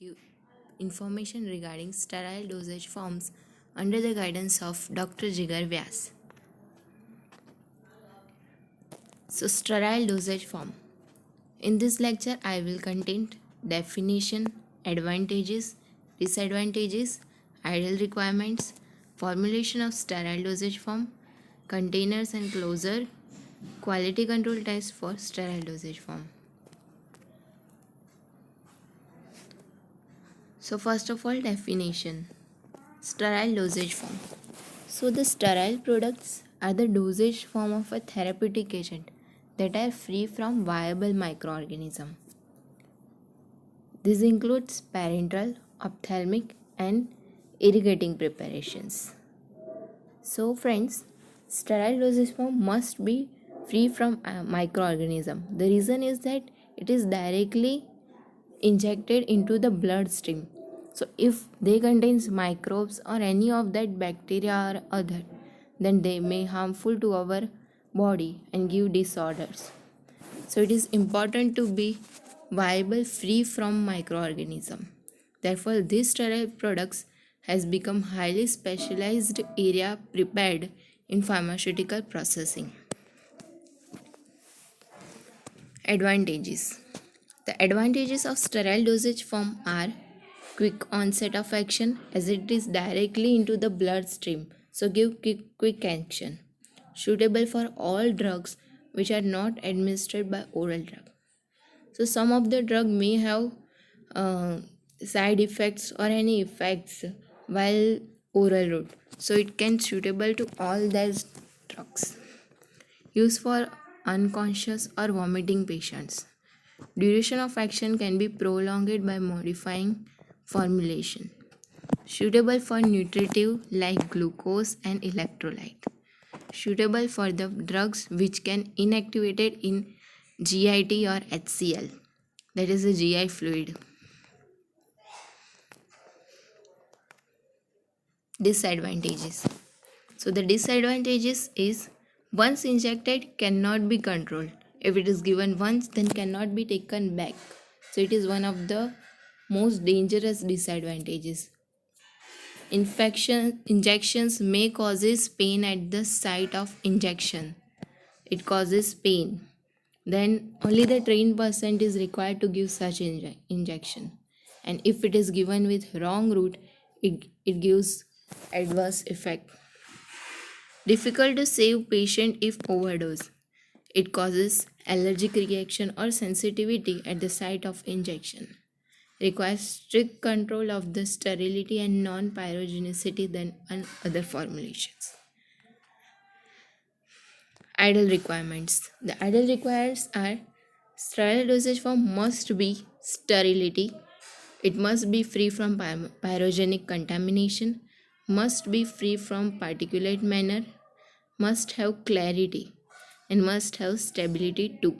you information regarding sterile dosage forms under the guidance of Dr. Jigar Vyas. So, sterile dosage form. In this lecture, I will contain definition, advantages, disadvantages, ideal requirements, formulation of sterile dosage form, containers and closure, quality control test for sterile dosage form. So, first of all, definition. Sterile dosage form. So, the sterile products are the dosage form of a therapeutic agent that are free from viable microorganism. This includes parenteral, ophthalmic, and irrigating preparations. So, friends, sterile dosage form must be free from microorganism. The reason is that it is directly injected into the bloodstream. So if they contains microbes or any of that bacteria or other, then they may harmful to our body and give disorders. So it is important to be viable free from microorganism. Therefore, these sterile products has become highly specialized area prepared in pharmaceutical processing. Advantages. The advantages of sterile dosage form are quick onset of action as it is directly into the bloodstream, so give quick action. Suitable for all drugs which are not administered by oral drug. So some of the drug may have side effects or any effects while oral route. So it can suitable to all these drugs. Used for unconscious or vomiting patients. Duration of action can be prolonged by modifying formulation. Suitable for nutritive like glucose and electrolyte. Suitable for the drugs which can inactivated in GIT or HCl, that is the GI fluid. Disadvantages. So the disadvantages is once injected cannot be controlled. If it is given once, then cannot be taken back. So it is one of the most dangerous disadvantages. Injections may causes pain at the site of injection. It causes pain. Then only the trained person is required to give such injection. And if it is given with wrong route, it gives adverse effect. Difficult to save patient if overdose. It causes allergic reaction or sensitivity at the site of injection. Requires strict control of the sterility and non-pyrogenicity than other formulations. Ideal requirements. The ideal requirements are sterile dosage form must be sterility. It must be free from pyrogenic contamination, must be free from particulate matter, must have clarity, and must have stability too.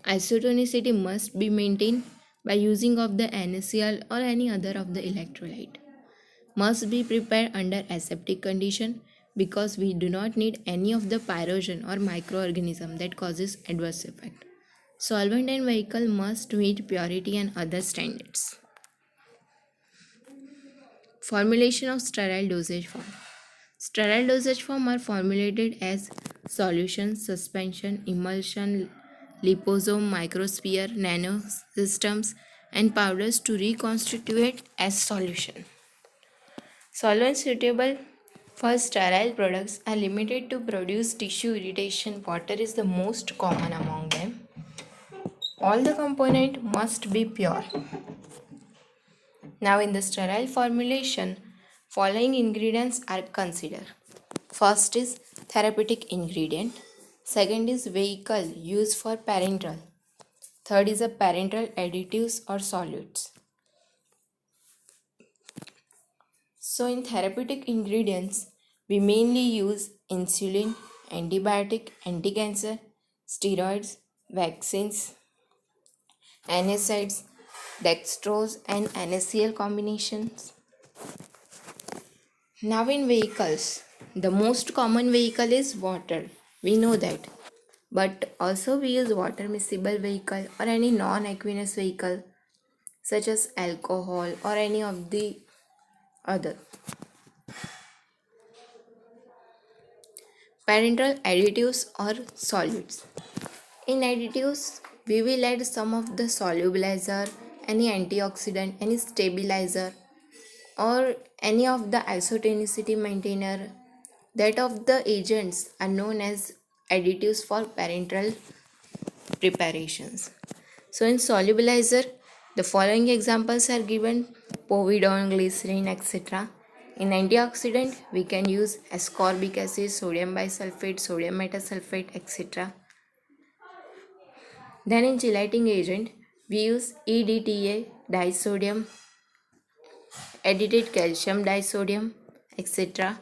Isotonicity must be maintained by using of the NaCl or any other of the electrolyte. Must be prepared under aseptic condition because we do not need any of the pyrogen or microorganism that causes adverse effect. Solvent and vehicle must meet purity and other standards. Formulation of sterile dosage form. Sterile dosage form are formulated as solution, suspension, emulsion, liposome, microsphere, nanosystems, and powders to reconstitute as solution. Solvents suitable for sterile products are limited to produce tissue irritation. Water is the most common among them. All the components must be pure. Now in the sterile formulation, following ingredients are considered. First is therapeutic ingredient. Second is vehicle used for parenteral. Third is a parenteral additives or solutes. So in therapeutic ingredients, we mainly use insulin, antibiotic, anti-cancer, steroids, vaccines, NSAIDs, dextrose and NaCl combinations. Now in vehicles, the most common vehicle is water. We know that. But also we use water miscible vehicle or any non-aqueous vehicle such as alcohol or any of the other. Parental additives or solutes. In additives, we will add some of the solubilizer, any antioxidant, any stabilizer, or any of the isotonicity maintainer. That of the agents are known as additives for parental preparations. So in solubilizer, the following examples are given: povidone, glycerin, etc. In antioxidant, we can use ascorbic acid, sodium bisulfate, sodium metasulfate, etc. Then in chelating agent, we use EDTA, disodium, edited calcium disodium, etc.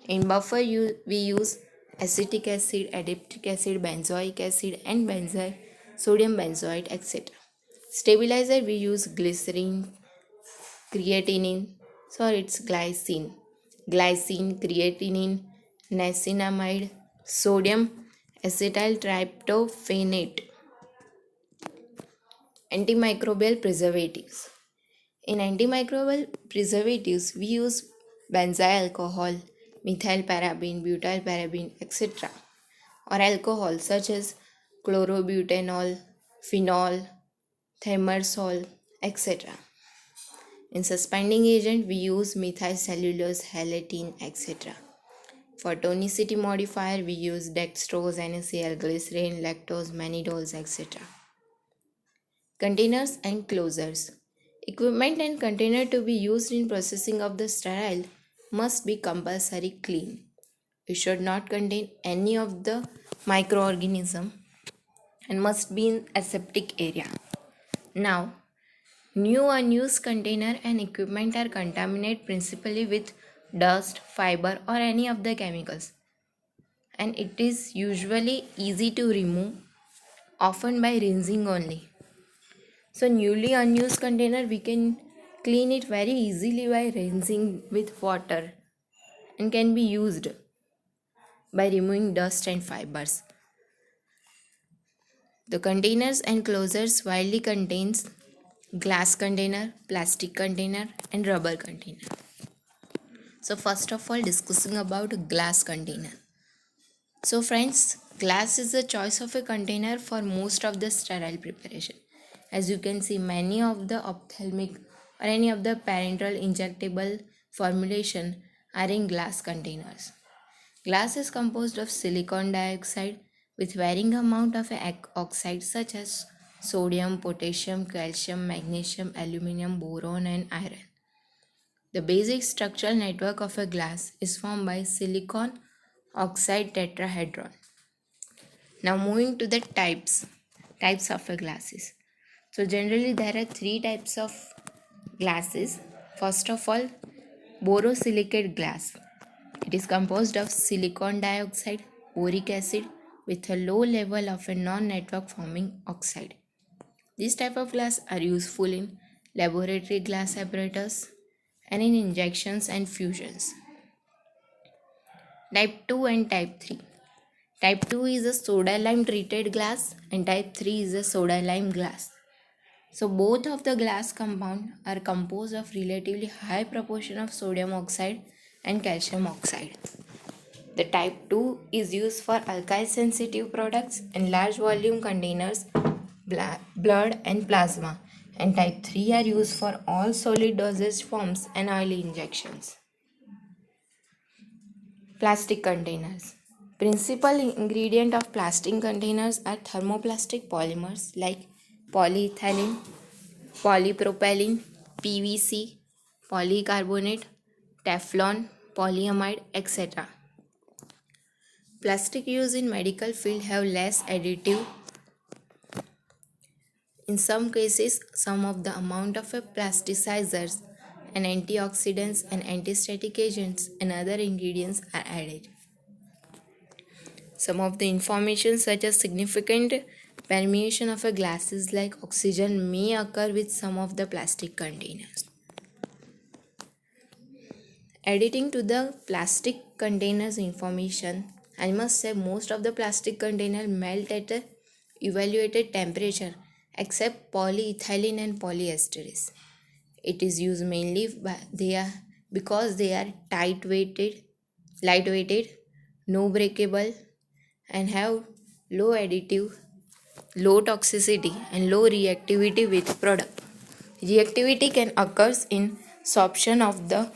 In buffer, we use acetic acid, adipic acid, benzoic acid, and benzyl, sodium benzoate, etc. Stabilizer, we use glycerin, creatinine, it's glycine, creatinine, niacinamide, sodium acetyl tryptophanate. Antimicrobial preservatives. In antimicrobial preservatives, we use benzyl alcohol, methyl parabene, butyl parabene, etc. or alcohol such as chlorobutanol, phenol, thimerosal, etc. In suspending agent, we use methyl cellulose, halitine, etc. For tonicity modifier, we use dextrose, NaCl, glycerin, lactose, mannidols, etc. Containers and closures. Equipment and container to be used in processing of the sterile must be compulsory clean. It should not contain any of the microorganism and must be in aseptic area. Now, new unused container and equipment are contaminated principally with dust, fiber or any of the chemicals, and it is usually easy to remove, often by rinsing only. So newly unused container, we can clean it very easily by rinsing with water and can be used by removing dust and fibers. The containers and closures widely contains glass container, plastic container and rubber container. So first of all, discussing about glass container. So friends, glass is the choice of a container for most of the sterile preparation. As you can see, many of the ophthalmic or any of the parenteral injectable formulation are in glass containers. Glass is composed of silicon dioxide with varying amount of oxides such as sodium, potassium, calcium, magnesium, aluminum, boron and iron. The basic structural network of a glass is formed by silicon oxide tetrahedron. Now moving to the types of a glasses. So generally there are three types of glasses. First of all, borosilicate glass. It is composed of silicon dioxide, boric acid with a low level of a non-network forming oxide. These type of glass are useful in laboratory glass apparatus and in injections and fusions. Type 2 and Type 3. Type 2 is a soda lime treated glass and Type 3 is a soda lime glass. So both of the glass compound are composed of relatively high proportion of sodium oxide and calcium oxide. The Type 2 is used for alkali sensitive products and large volume containers, blood and plasma, and Type 3 are used for all solid dosage forms and oily injections. Plastic containers. Principal ingredient of plastic containers are thermoplastic polymers like polyethylene, polypropylene, PVC, polycarbonate, Teflon, polyamide, etc. Plastic used in medical field have less additive. In some cases, some of the amount of plasticizers and antioxidants and antistatic agents and other ingredients are added. Some of the information such as significant permeation of a glasses like oxygen may occur with some of the plastic containers. Adding to the plastic containers information, I must say most of the plastic container melt at a evaluated temperature except polyethylene and polyesters. It is used mainly because they are lightweighted, no breakable, and have low additive, low toxicity, and low reactivity with product. Reactivity can occur in sorption of the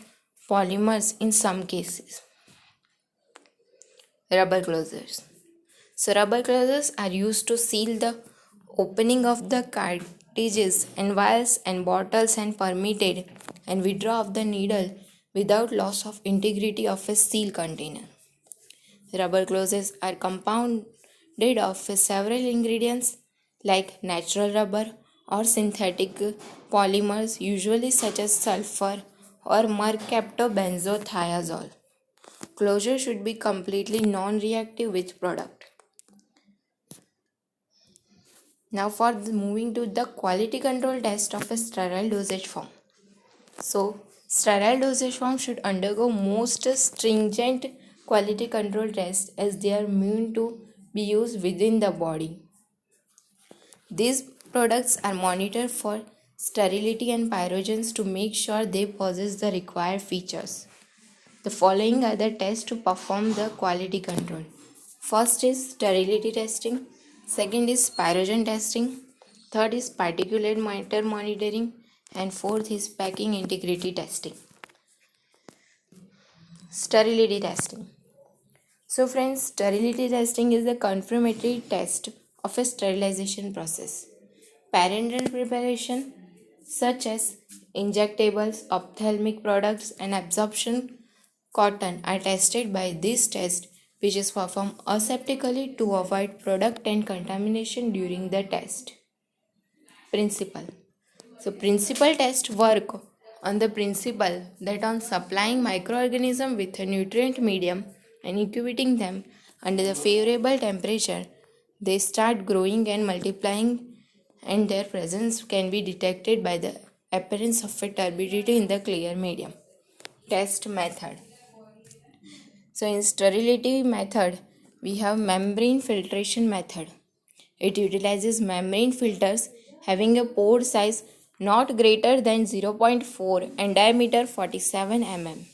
polymers in some cases. Rubber closures. So rubber closures are used to seal the opening of the cartridges and vials and bottles and permitted and withdraw of the needle without loss of integrity of a seal container. Rubber closures are compounded of several ingredients like natural rubber or synthetic polymers, usually such as sulfur or mercaptobenzothiazole. Closure should be completely non-reactive with product. Now moving to the quality control test of a sterile dosage form. So sterile dosage form should undergo most stringent quality control tests as they are meant to be used within the body. These products are monitored for sterility and pyrogens to make sure they possess the required features. The following are the tests to perform the quality control. First is sterility testing, second is pyrogen testing, third is particulate matter monitoring, and fourth is packing integrity testing. Sterility testing. So friends, sterility testing is the confirmatory test of a sterilization process. Parenteral preparation such as injectables, ophthalmic products and absorption cotton are tested by this test, which is performed aseptically to avoid product and contamination during the test. Principle. So principle test work on the principle that on supplying microorganism with a nutrient medium and incubating them under the favorable temperature, they start growing and multiplying, and their presence can be detected by the appearance of a turbidity in the clear medium. Test method. So in sterility method, we have membrane filtration method. It utilizes membrane filters having a pore size not greater than 0.4 and diameter 47 mm.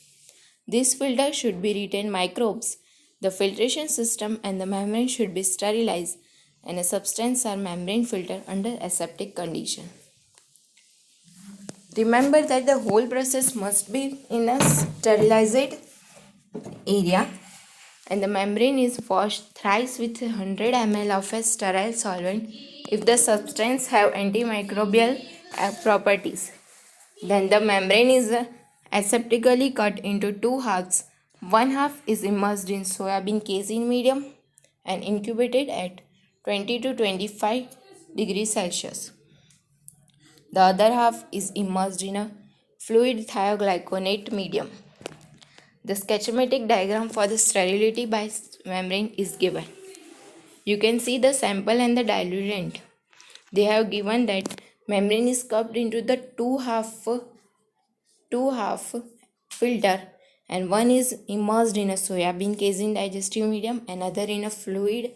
This filter should be retain microbes. The filtration system and the membrane should be sterilized and a substance or membrane filter under aseptic condition. Remember that the whole process must be in a sterilized area and the membrane is washed thrice with 100 ml of a sterile solvent if the substance have antimicrobial properties. Then the membrane is aseptically cut into two halves. One half is immersed in soybean casein medium and incubated at 20 to 25 degrees Celsius. The other half is immersed in a fluid thioglyconate medium. The schematic diagram for the sterility by membrane is given. You can see the sample and the diluent. They have given that membrane is cupped into the two half filter, and one is immersed in a soybean casein digestive medium, another in a fluid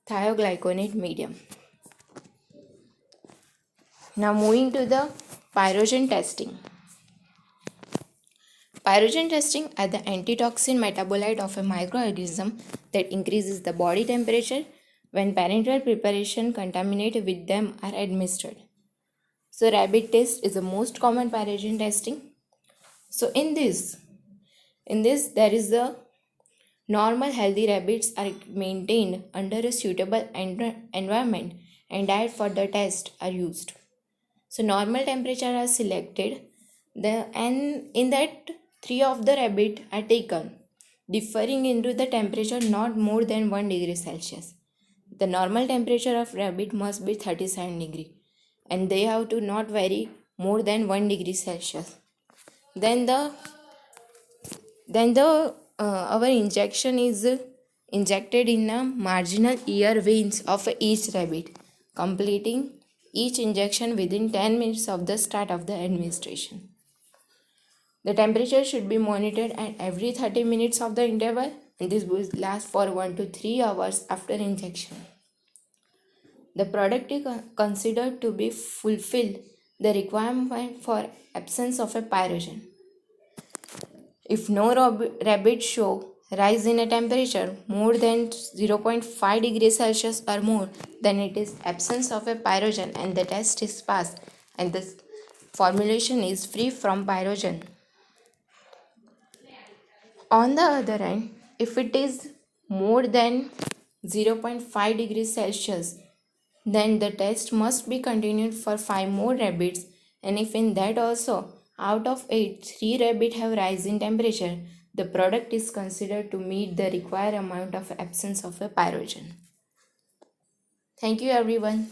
thioglyconate medium. Now moving to the pyrogen testing. Pyrogen testing are the antitoxin metabolite of a microorganism that increases the body temperature when parenteral preparation contaminated with them are administered. So rabbit test is the most common pyrogen testing. So in this there is the normal healthy rabbits are maintained under a suitable environment and diet for the test are used. So normal temperature are selected and in that 3 of the rabbit are taken, differing into the temperature not more than 1 degree Celsius. The normal temperature of rabbit must be 37 degree and they have to not vary more than 1 degree Celsius. Then our injection is injected in a marginal ear veins of each rabbit, completing each injection within 10 minutes of the start of the administration. The temperature should be monitored at every 30 minutes of the interval, and this will last for 1 to 3 hours after injection. the product is considered to be fulfill the requirement for absence of a pyrogen. If no rabbits show rise in a temperature more than 0.5 degrees Celsius or more, then it is absence of a pyrogen and the test is passed and the formulation is free from pyrogen. On the other hand, if it is more than 0.5 degrees Celsius, then the test must be continued for 5 more rabbits, and if in that also out of 8 3 rabbits have rise in temperature, the product is considered to meet the required amount of absence of a pyrogen. Thank you everyone.